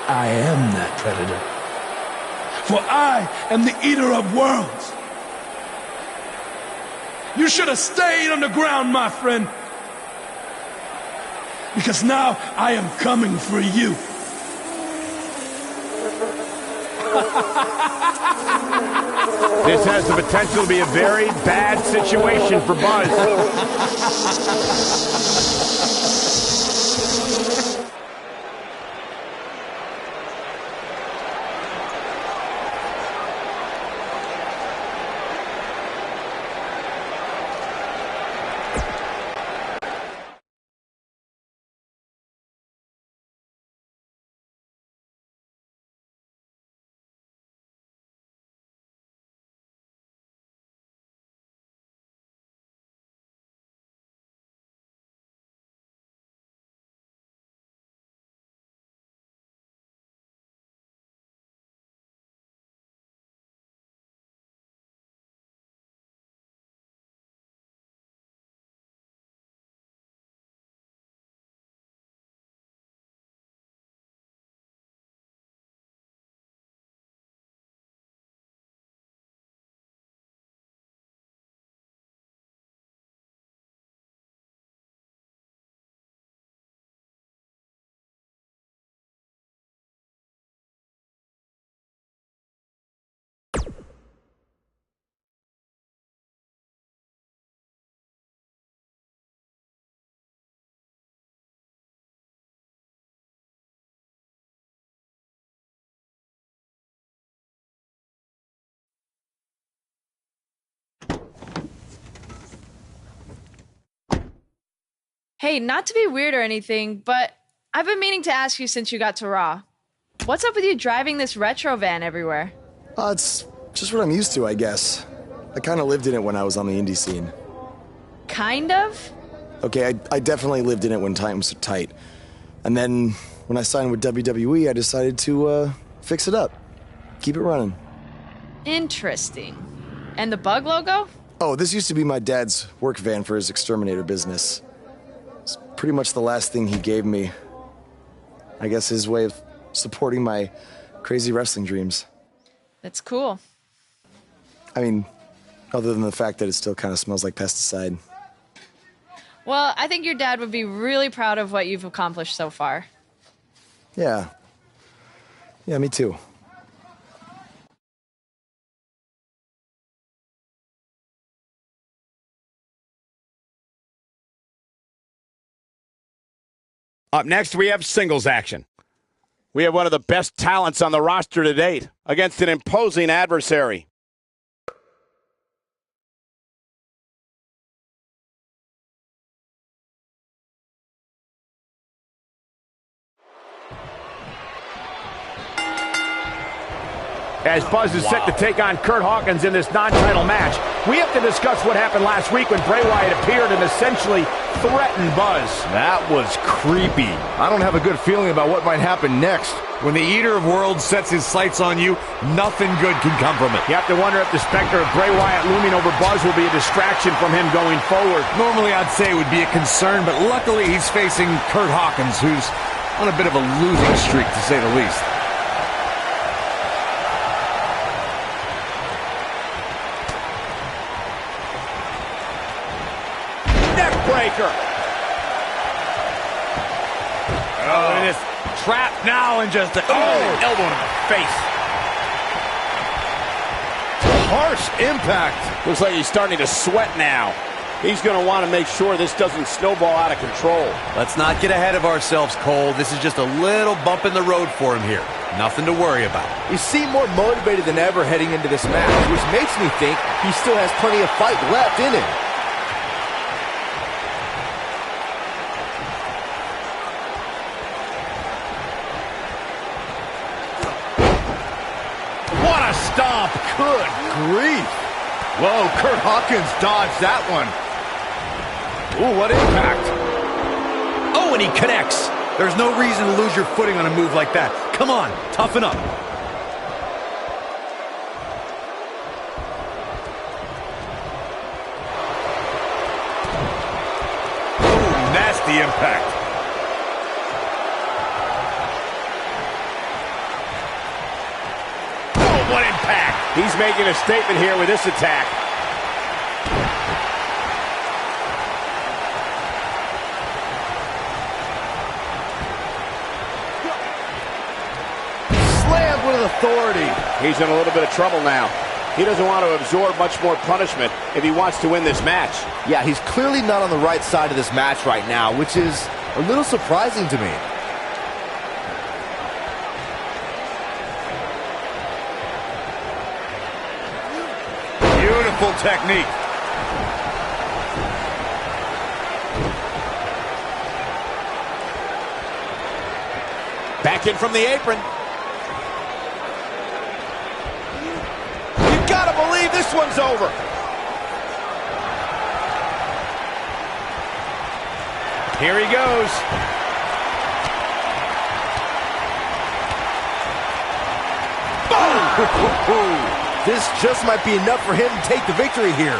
S9: I am that predator. For I am the eater of worlds. You should have stayed underground, my friend. Because now I am coming for you.
S4: This has the potential to be a very bad situation for Buzz.
S16: Hey, not to be weird or anything, but I've been meaning to ask you since you got to Raw. What's up with you driving this retro van everywhere?
S2: It's just what I'm used to, I guess. I kind of lived in it when I was on the indie scene.
S16: Kind of?
S2: Okay, I definitely lived in it when times were tight. And then when I signed with WWE, I decided to fix it up. Keep it running.
S16: Interesting. And the bug logo?
S2: Oh, this used to be my dad's work van for his exterminator business. It's pretty much the last thing he gave me. I guess his way of supporting my crazy wrestling dreams.
S16: That's cool.
S2: I mean, other than the fact that it still kind of smells like pesticide.
S16: Well, I think your dad would be really proud of what you've accomplished so far.
S2: Yeah. Yeah, me too.
S4: Up next, we have singles action. We have one of the best talents on the roster to date against an imposing adversary. As Buzz is set to take on Curt Hawkins in this non-title match, we have to discuss what happened last week when Bray Wyatt appeared and essentially threatened Buzz.
S7: That was creepy. I don't have a good feeling about what might happen next.
S5: When the Eater of Worlds sets his sights on you, nothing good can come from it.
S4: You have to wonder if the specter of Bray Wyatt looming over Buzz will be a distraction from him going forward.
S5: Normally I'd say it would be a concern, but luckily he's facing Curt Hawkins, who's on a bit of a losing streak, to say the least.
S4: Breaker.
S7: Oh, and it's trapped now and just elbow in the face. Harsh impact.
S6: Looks like he's starting to sweat now. He's going to want to make sure this doesn't snowball out of control.
S5: Let's not get ahead of ourselves, Cole. This is just a little bump in the road for him here. Nothing to worry about.
S7: He seemed more motivated than ever heading into this match, which makes me think he still has plenty of fight left in him.
S5: Stomp. Good grief. Whoa, Curt Hawkins dodged that one. Ooh, what impact. Oh, and he connects. There's no reason to lose your footing on a move like that. Come on, toughen up. Ooh, nasty impact.
S4: What impact!
S6: He's making a statement here with this attack.
S7: Slammed with authority.
S6: He's in a little bit of trouble now. He doesn't want to absorb much more punishment if he wants to win this match.
S7: Yeah, he's clearly not on the right side of this match right now, which is a little surprising to me.
S4: Beautiful technique.
S6: Back in from the apron. You gotta believe this one's over.
S4: Here he goes.
S7: Boom! This just might be enough for him to take the victory here.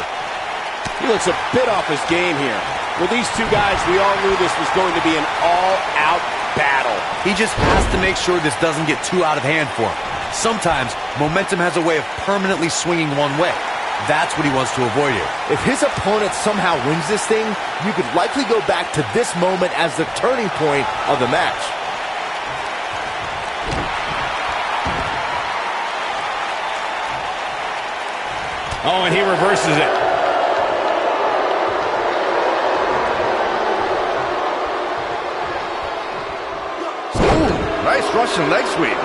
S6: He looks a bit off his game here. With these two guys, we all knew this was going to be an all-out battle.
S5: He just has to make sure this doesn't get too out of hand for him. Sometimes, momentum has a way of permanently swinging one way. That's what he wants to avoid here.
S7: If his opponent somehow wins this thing, you could likely go back to this moment as the turning point of the match.
S4: Oh, and he reverses it.
S7: Ooh, nice Russian leg sweep.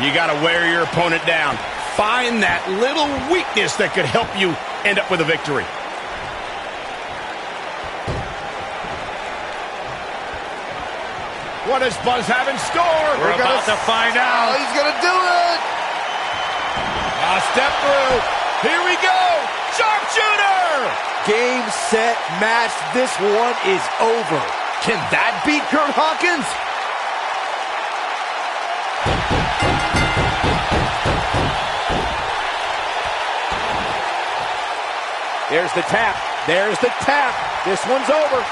S4: You got to wear your opponent down. Find that little weakness that could help you end up with a victory. What does Buzz have in store? We're about to find out.
S7: Oh, he's going to do it.
S4: Step through. Here we go. Sharpshooter.
S7: Game, set, match. This one is over. Can that beat Kurt Hawkins?
S6: There's the tap. There's the tap. This one's over.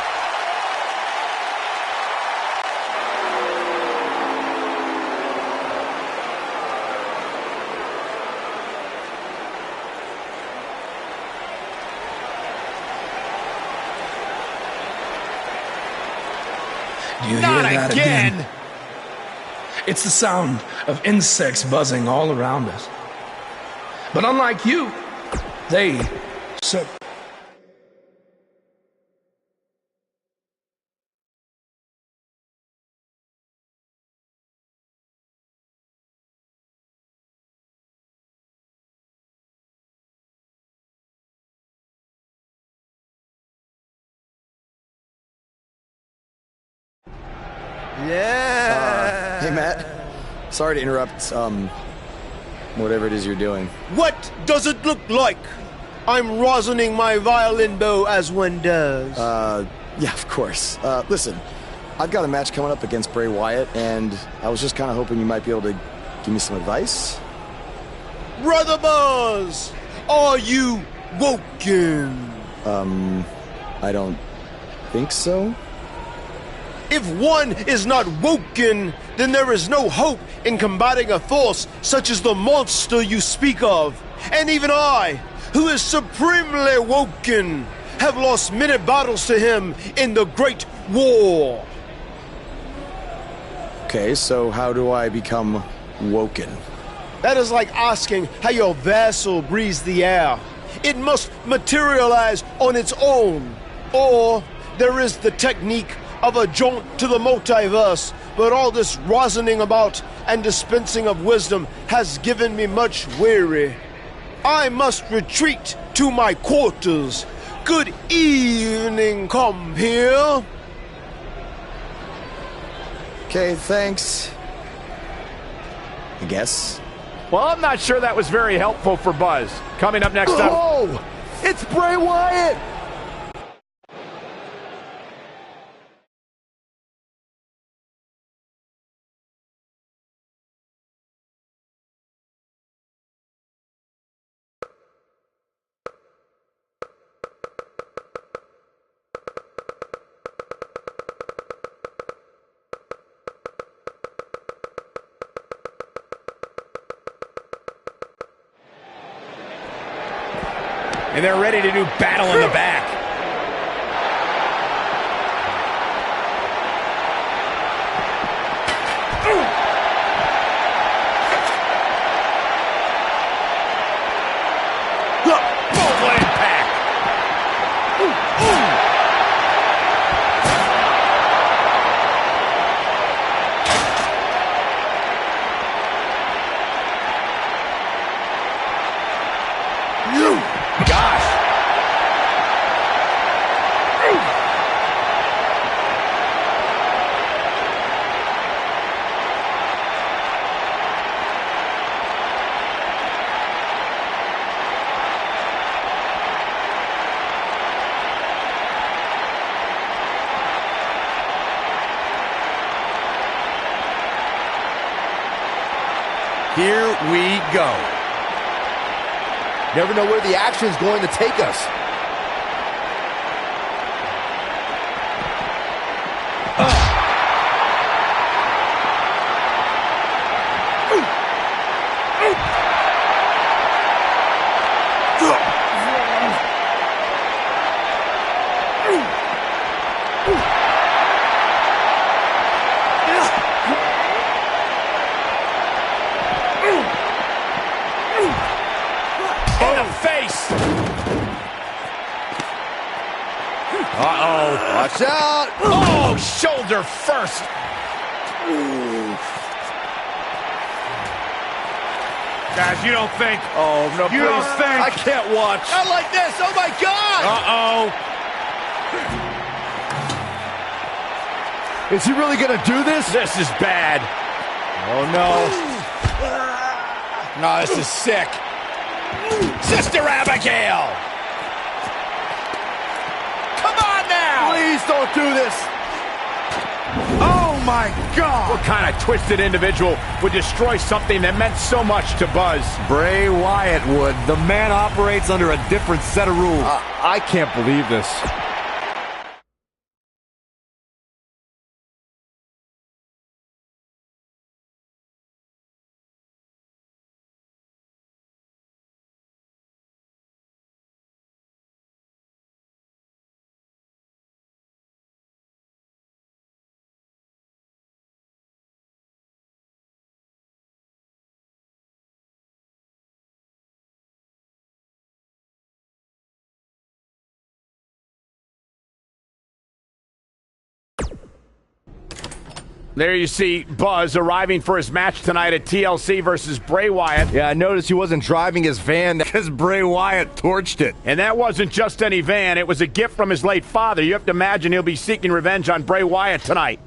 S9: Do you hear
S4: Not
S9: that
S4: again.
S9: It's the sound of insects buzzing all around us. But unlike you, they serve.
S2: Yeah. Hey, Matt. Sorry to interrupt, whatever it is you're doing.
S17: What does it look like? I'm rosining my violin bow as one does.
S2: Yeah, of course. Listen, I've got a match coming up against Bray Wyatt, and I was just kind of hoping you might be able to give me some advice.
S17: Brother Buzz, are you woken?
S2: I don't think so.
S17: If one is not woken, then there is no hope in combating a force such as the monster you speak of. And even I, who is supremely woken, have lost many battles to him in the Great War.
S2: Okay, so how do I become woken?
S17: That is like asking how your vessel breathes the air. It must materialize on its own. Or there is the technique of a jaunt to the multiverse, but all this rosining about and dispensing of wisdom has given me much weary. I must retreat to my quarters. Good evening, compeer.
S2: Okay, thanks. I guess.
S4: Well, I'm not sure that was very helpful for Buzz. Coming up next up.
S7: Oh! It's Bray Wyatt!
S4: And they're ready to do battle in the back. What impact! Gosh!
S7: Here we go. Never know where the action is going to take us.
S4: In the face! Uh-oh.
S7: Watch out!
S4: Oh, shoulder first! Guys, you don't think...
S7: Oh, no,
S4: You don't think...
S7: I can't watch. Not like this. Oh, my God.
S4: Uh-oh.
S7: Is he really going to do this?
S4: This is bad. Oh, no. No, this is sick. Sister Abigail! Come on now!
S7: Please don't do this.
S4: Oh, my God! What kind of twisted individual would destroy something that meant so much to Buzz?
S5: Bray Wyatt would. The man operates under a different set of rules.
S7: I can't believe this.
S4: There you see Buzz arriving for his match tonight at TLC versus Bray Wyatt.
S7: Yeah, I noticed he wasn't driving his van because Bray Wyatt torched it.
S4: And that wasn't just any van. It was a gift from his late father. You have to imagine he'll be seeking revenge on Bray Wyatt tonight.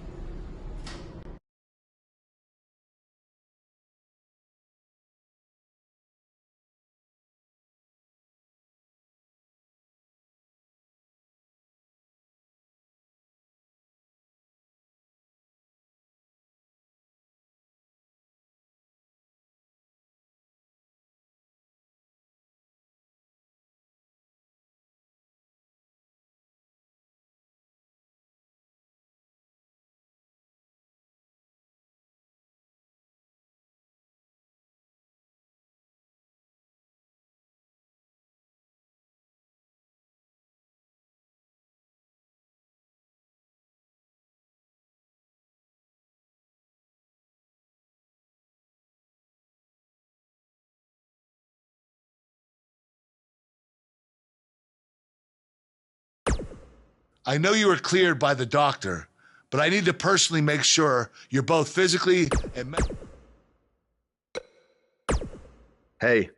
S8: I know you were cleared by the doctor, but I need to personally make sure you're both physically and
S2: Hey.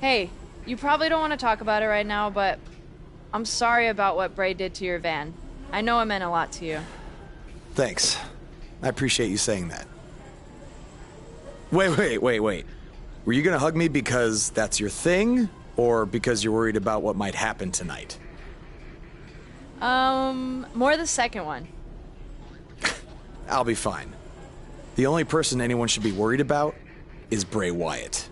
S16: Hey, you probably don't want to talk about it right now, but I'm sorry about what Bray did to your van. I know it meant a lot to you.
S2: Thanks. I appreciate you saying that. Wait. Were you gonna hug me because that's your thing, or because you're worried about what might happen tonight?
S16: More the second one.
S2: I'll be fine. The only person anyone should be worried about is Bray Wyatt.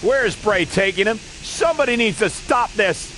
S4: Where is Bray taking him? Somebody needs to stop this.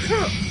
S9: Huh.